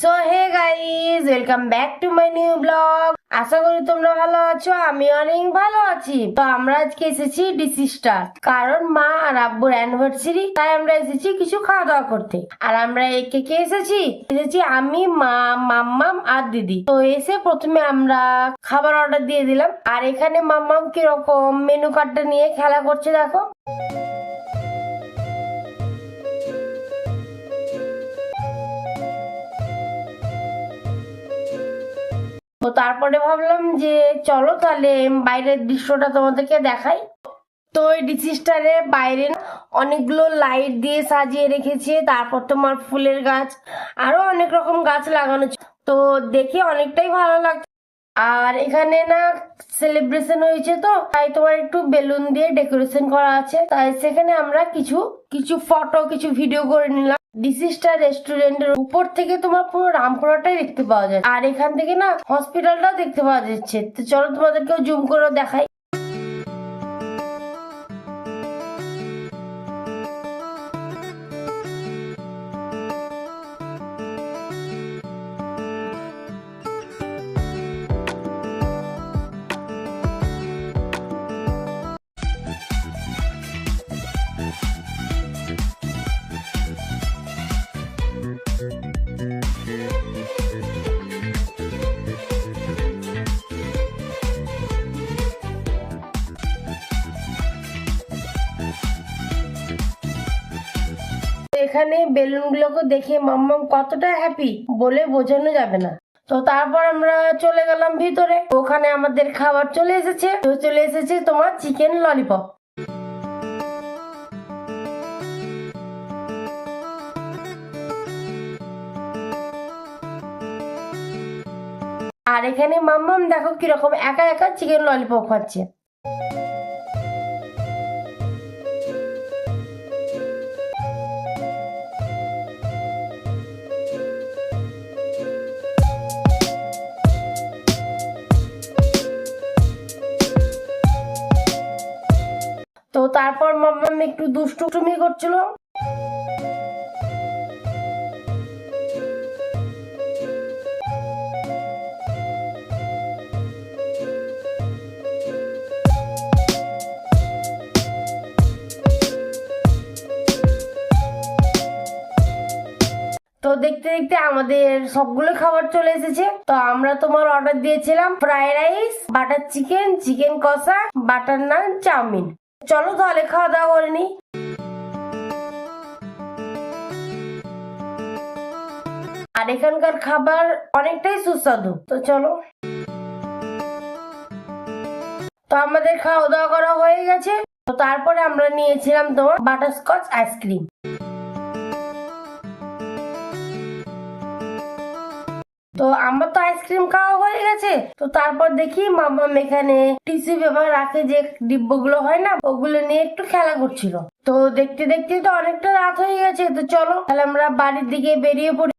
So hey guys, welcome back to my new blog. আশা করি তোমরা ভালো আছো, আমি অনেক ভালো আছি। তো আমরা আজকে এসেছি ডিসি স্টার, কারণ মা আর আব্বুর অ্যানিভার্সারি, তাই আমরা এসেছি কিছু খাওয়া দাওয়া করতে। আর আমরা কে কে এসেছি আমি, মা, মাম্মাম আর দিদি। তো এসে প্রথমে আমরা খাবার অর্ডার দিয়ে দিলাম। আর এখানে মাম্মাম কিরকম মেনু কার্ডটা নিয়ে খেলা করছে দেখো। তো তারপরে ভাবলাম যে চলো তাহলে বাইরের দৃশ্যটা তোমাদেরকে দেখাই। তো এই ডিসি স্টারের বাইরে অনেকগুলো লাইট দিয়ে সাজিয়ে রেখেছে, তারপর তোমার ফুলের গাছ, আরো অনেক রকম গাছ লাগানো তো দেখে অনেকটাই ভালো লাগছে। আর এখানে না সেলিব্রেশন হয়েছে, তো তাই তোমার একটু বেলুন দিয়ে ডেকোরেশন করা আছে, তাই সেখানে আমরা কিছু কিছু ফটো কিছু ভিডিও করে নিলাম। ডিসি স্টার রেস্টুরেন্টের উপর থেকে তোমার পুরো রামপুরাটাই দেখতে পাওয়া যায়, আর এখান থেকে না হসপিটালটাও দেখতে পাওয়া যাচ্ছে। তো চলো তোমাদেরকেও জুম করে দেখাই। এখানে বেলুন গুলোকে দেখে মাম্মাম কতটা হ্যাপি বলে বোঝানো যাবে না। তো তারপর আমরা চলে গেলাম ভিতরে, ওখানে আমাদের খাবার চলে এসেছে তোমার চিকেন ললিপপ। আর এখানে মাম্মাম দেখো কিরকম একা একা চিকেন ললিপপ খাচ্ছে। তো তারপর মাম্মাম একটু দুষ্টুমি করছিল। তো দেখতে দেখতে আমাদের সবগুলো খাবার চলে এসেছে। তো আমরা তোমার অর্ডার দিয়েছিলাম fried rice, butter chicken, chicken কষা, বাটার নান, চাউমিন। চলো তাহলে খাওয়া দাওয়া করে নি। আর এখানকার খাবার অনেকটাই সুস্বাদু। তো চলো। তো আমাদের খাওয়া দাওয়া করা হয়ে গেছে। তো তারপরে আমরা নিয়েছিলাম তোমার বাটারস্কচ আইসক্রিম। তো আমার তো আইসক্রিম খাওয়া হয়ে গেছে। তো তারপর দেখি মাম্মাম এখানে টিস্যু পেপার রাখে যে ডিব্বগুলো হয় না, ওগুলো নিয়ে একটু খেলা করছিল। তো দেখতে দেখতে তো অনেকটা রাত হয়ে গেছে। তো চলো তাহলে আমরা বাড়ির দিকে বেরিয়ে পড়ি।